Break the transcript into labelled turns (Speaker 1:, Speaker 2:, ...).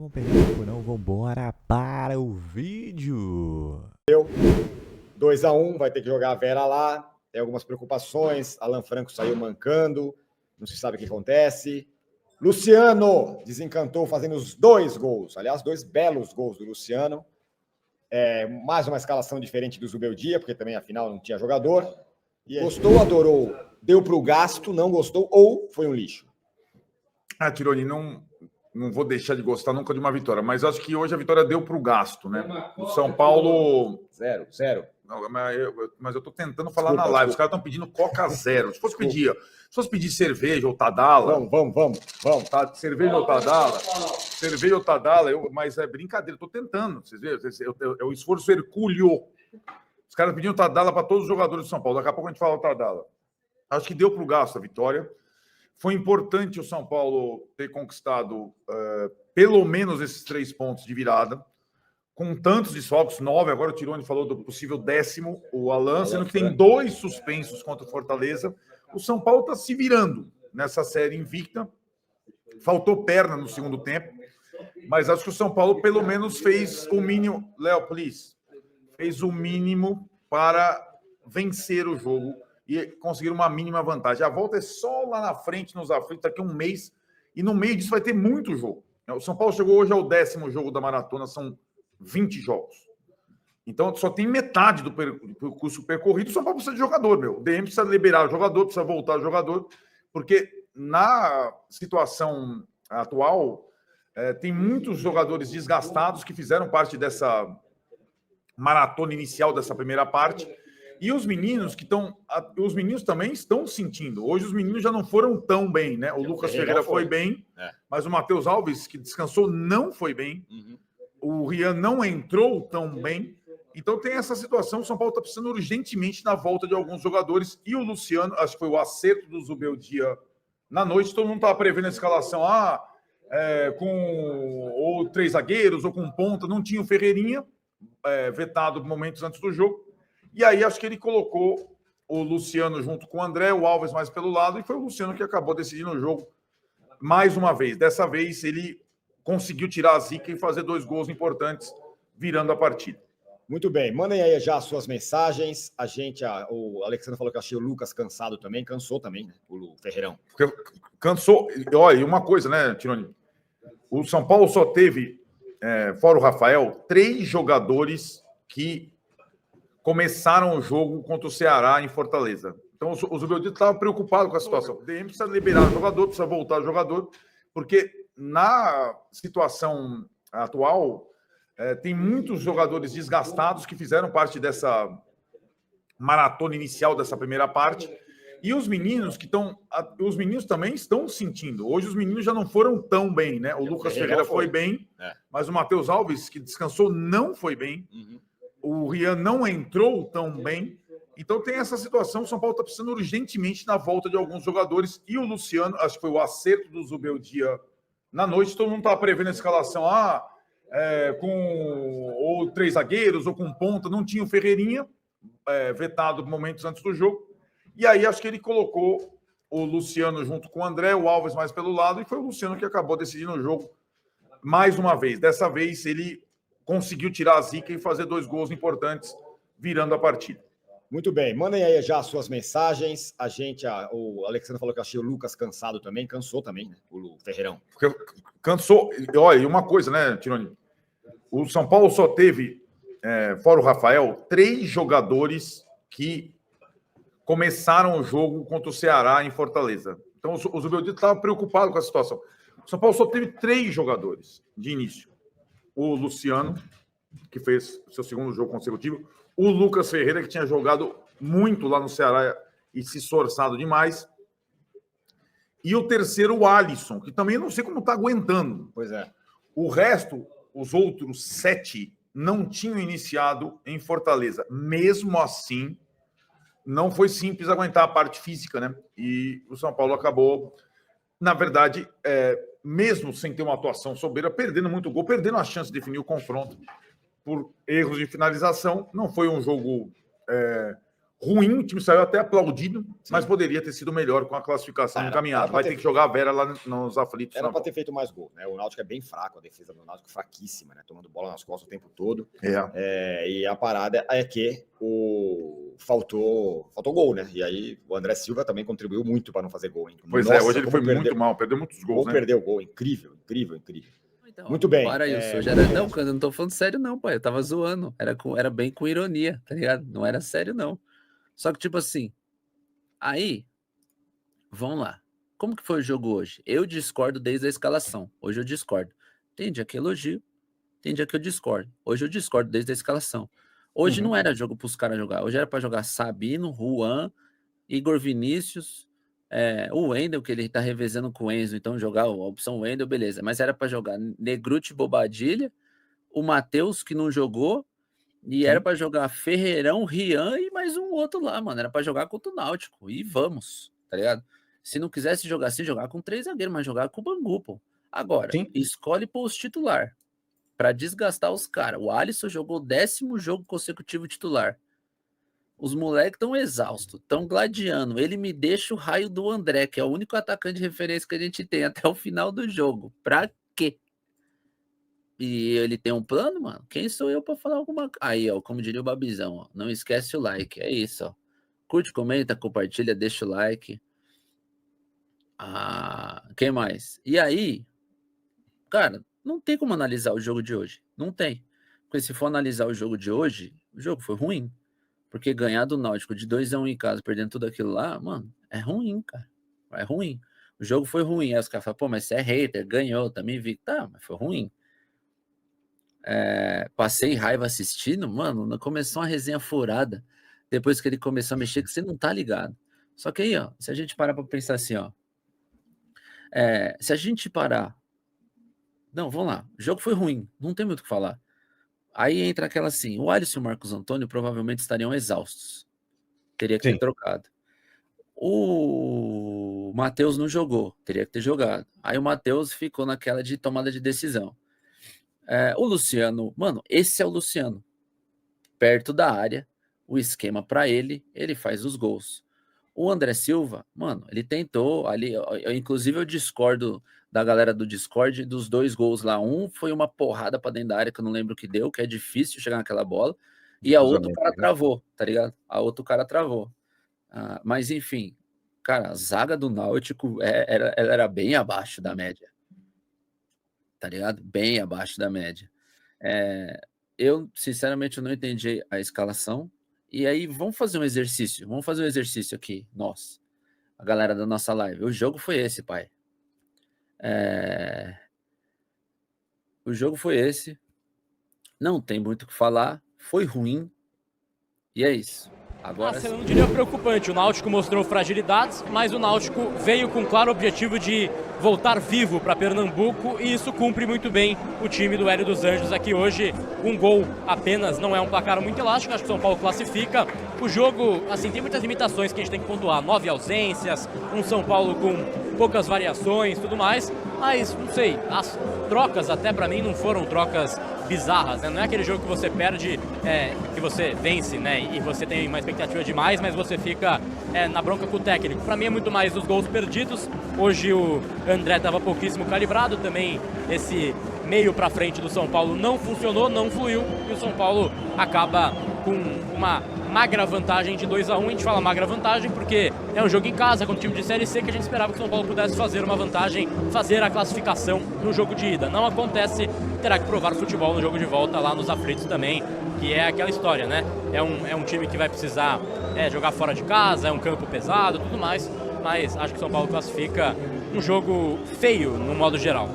Speaker 1: Vamos perder tempo não, vambora para o vídeo.
Speaker 2: 2-1, vai ter que jogar a Vera lá. Tem algumas preocupações. Alan Franco saiu mancando. Não se sabe o que acontece. Luciano desencantou fazendo os 2 gols. Aliás, 2 belos gols do Luciano. Mais uma escalação diferente do Zubeldia, porque também, afinal, não tinha jogador. Gostou, adorou, deu para o gasto, não gostou ou foi um lixo?
Speaker 3: Tironi, não vou deixar de gostar nunca de uma vitória, mas acho que hoje a vitória deu para o gasto, né? O São Paulo...
Speaker 2: Zero.
Speaker 3: Não, mas eu estou tentando falar na live. Os caras estão pedindo Coca Zero. Se fosse pedir cerveja ou Tadala...
Speaker 2: Vamos.
Speaker 3: Tá, cerveja ou Tadala, mas é brincadeira. Estou tentando, vocês viram? É o esforço hercúleo. Os caras pedindo Tadala para todos os jogadores de São Paulo. Daqui a pouco a gente fala o Tadala. Acho que deu para o gasto a vitória. Foi importante o São Paulo ter conquistado pelo menos esses 3 pontos de virada, com tantos desfalques, 9, agora o Tironi falou do possível 10º, o Alan, sendo que tem 2 suspensos contra o Fortaleza. O São Paulo está se virando nessa série invicta. Faltou perna no segundo tempo, mas acho que o São Paulo pelo menos fez o mínimo. Léo, please. Fez o mínimo para vencer o jogo e conseguir uma mínima vantagem. A volta é só lá na frente, nos aflitos, daqui a um mês, e no meio disso vai ter muito jogo. O São Paulo chegou hoje ao 10º jogo da maratona, são 20 jogos. Então, só tem metade do percurso percorrido. O São Paulo precisa de jogador, meu. O DM precisa liberar o jogador, precisa voltar o jogador, porque na situação atual, tem muitos jogadores desgastados que fizeram parte dessa maratona inicial dessa primeira parte. E os meninos os meninos também estão sentindo. Hoje os meninos já não foram tão bem, né? O Lucas Ferreira foi bem, mas o Matheus Alves, que descansou, não foi bem. O Rian não entrou tão bem. Então tem essa situação. O São Paulo está precisando urgentemente na volta de alguns jogadores. E o Luciano, acho que foi o acerto do Zubeldia na noite. Todo mundo estava prevendo a escalação com ou 3 zagueiros ou com ponta. Não tinha o Ferreirinha, vetado momentos antes do jogo. E aí acho que ele colocou o Luciano junto com o André, o Alves mais pelo lado, e foi o Luciano que acabou decidindo o jogo mais uma vez. Dessa vez ele conseguiu tirar a zica e fazer 2 gols importantes, virando a partida.
Speaker 2: Muito bem, mandem aí já as suas mensagens. O Alexandre falou que achei o Lucas cansado também, cansou também, né? O Ferreirão.
Speaker 3: Cansou. Olha, e uma coisa, né, Tironi? O São Paulo só teve, fora o Rafael, 3 jogadores que começaram o jogo contra o Ceará em Fortaleza. Então, o Zubeldia estava preocupado com a situação. O DM precisa liberar o jogador, precisa voltar o jogador, porque na situação atual, tem muitos jogadores desgastados que fizeram parte dessa maratona inicial dessa primeira parte. E os meninos os meninos também estão sentindo. Hoje os meninos já não foram tão bem, né? O Lucas Ferreira foi bem, mas o Matheus Alves, que descansou, não foi bem. O Rian não entrou tão bem. Então tem essa situação. O São Paulo está precisando urgentemente na volta de alguns jogadores. E o Luciano, acho que foi o acerto do Zubeldia na noite. Todo mundo estava prevendo a escalação com ou 3 zagueiros ou com ponta. Não tinha o Ferreirinha, vetado momentos antes do jogo. E aí acho que ele colocou o Luciano junto com o André, o Alves mais pelo lado. E foi o Luciano que acabou decidindo o jogo mais uma vez. Dessa vez ele conseguiu tirar a zica e fazer 2 gols importantes, virando a partida.
Speaker 2: Muito bem, mandem aí já as suas mensagens. O Alexandre falou que achei o Lucas cansado também, cansou também, né? O Ferreirão.
Speaker 3: Cansou. Olha, e uma coisa, né, Tironi? O São Paulo só teve, fora o Rafael, 3 jogadores que começaram o jogo contra o Ceará em Fortaleza. Então o Zubeldia estava preocupado com a situação. O São Paulo só teve 3 jogadores de início. O Luciano, que fez seu 2º jogo consecutivo. O Lucas Ferreira, que tinha jogado muito lá no Ceará e se esforçado demais. E o 3º, o Alisson, que também não sei como está aguentando.
Speaker 2: Pois é.
Speaker 3: O resto, os outros 7, não tinham iniciado em Fortaleza. Mesmo assim, não foi simples aguentar a parte física, né? E o São Paulo acabou, na verdade, mesmo sem ter uma atuação soberba, perdendo muito gol, perdendo a chance de definir o confronto por erros de finalização. Não foi um jogo ruim, o time saiu até aplaudido, mas poderia ter sido melhor com a classificação encaminhada. Vai ter que jogar a Vera lá nos aflitos.
Speaker 2: Era para ter feito mais gol, né? O Náutico é bem fraco, a defesa do Náutico fraquíssima, né? Tomando bola nas costas o tempo todo. E a parada é que faltou gol, né? E aí o André Silva também contribuiu muito para não fazer gol, hein?
Speaker 3: Pois é, hoje ele foi muito mal, perdeu muitos gols, né?
Speaker 2: Perdeu gol, incrível. Então, muito bem.
Speaker 4: Para isso, não, eu não tô falando sério não, pai, eu tava zoando, era bem com ironia, tá ligado? Não era sério não. Só que tipo assim, aí, vamos lá, como que foi o jogo hoje? Eu discordo desde a escalação, hoje eu discordo. Tem dia que elogio, tem dia que eu discordo. Hoje eu discordo desde a escalação. Hoje não era jogo pros caras jogar, hoje era para jogar Sabino, Juan, Igor Vinícius, o Wendel, que ele tá revezando com o Enzo, então jogar a opção Wendel, beleza. Mas era para jogar Negruti, Bobadilha, o Matheus, que não jogou, e era para jogar Ferreirão, Rian e mais um outro lá, mano. Era para jogar contra o Náutico. E vamos, tá ligado? Se não quisesse jogar assim, jogar com 3 zagueiros, mas jogar com o Bangu, pô. Agora, escolhe pôr titular para desgastar os caras. O Alisson jogou o 10º jogo consecutivo titular. Os moleques estão exaustos, estão gladiando. Ele me deixa o raio do André, que é o único atacante de referência que a gente tem até o final do jogo. Pra quê? E ele tem um plano, mano? Quem sou eu pra falar alguma coisa? Aí, ó, como diria o Babizão, ó, não esquece o like. É isso, ó. Curte, comenta, compartilha, deixa o like. Quem mais? E aí, cara, não tem como analisar o jogo de hoje. Não tem. Porque se for analisar o jogo de hoje, o jogo foi ruim. Porque ganhar do Náutico de 2-1 em casa, perdendo tudo aquilo lá, mano, é ruim, cara. É ruim. O jogo foi ruim. Aí os caras falam, pô, mas você é hater, ganhou, também vi. Tá, mas foi ruim. Passei raiva assistindo, mano, começou uma resenha furada. Depois que ele começou a mexer, que você não tá ligado. Só que aí, ó, se a gente parar pra pensar assim, ó. Se a gente parar... Não, vamos lá. O jogo foi ruim, não tem muito o que falar. Aí entra aquela assim, o Alisson e o Marcos Antônio provavelmente estariam exaustos. Teria que ter trocado. O Matheus não jogou, teria que ter jogado. Aí o Matheus ficou naquela de tomada de decisão. O Luciano, mano, esse é o Luciano. Perto da área, o esquema para ele faz os gols. O André Silva, mano, ele tentou ali, inclusive eu discordo da galera do Discord dos 2 gols lá. Um foi uma porrada pra dentro da área, que eu não lembro o que deu, que é difícil chegar naquela bola. E a outro cara travou, tá ligado? A outro cara travou. Mas enfim, cara, a zaga do Náutico ela era bem abaixo da média. Tá ligado? Bem abaixo da média. Eu, sinceramente, eu não entendi a escalação. E aí, vamos fazer um exercício. Vamos fazer um exercício aqui, nós. A galera da nossa live. O jogo foi esse, pai. O jogo foi esse. Não tem muito o que falar. Foi ruim. E é isso. Agora
Speaker 5: eu não diria preocupante. O Náutico mostrou fragilidades, mas o Náutico veio com claro objetivo de voltar vivo para Pernambuco e isso cumpre muito bem o time do Hélio dos Anjos aqui hoje. Um gol apenas, não é um placar muito elástico, acho que o São Paulo classifica. O jogo, assim, tem muitas limitações que a gente tem que pontuar. 9 ausências, um São Paulo com poucas variações, tudo mais. Mas, não sei, as trocas até para mim não foram trocas bizarras, né? Não é aquele jogo que você perde, que você vence, né? E você tem uma expectativa demais, mas você fica na bronca com o técnico. Para mim é muito mais os gols perdidos. Hoje o André estava pouquíssimo calibrado, também esse meio para frente do São Paulo não funcionou, não fluiu, e o São Paulo acaba com uma magra vantagem de 2-1. A gente fala magra vantagem porque é um jogo em casa com o time de Série C que a gente esperava que o São Paulo pudesse fazer uma vantagem, fazer a classificação no jogo de ida. Não acontece, terá que provar futebol no jogo de volta lá nos aflitos também, que é aquela história, né? É um time que vai precisar jogar fora de casa, é um campo pesado, tudo mais, mas acho que o São Paulo classifica um jogo feio no modo geral.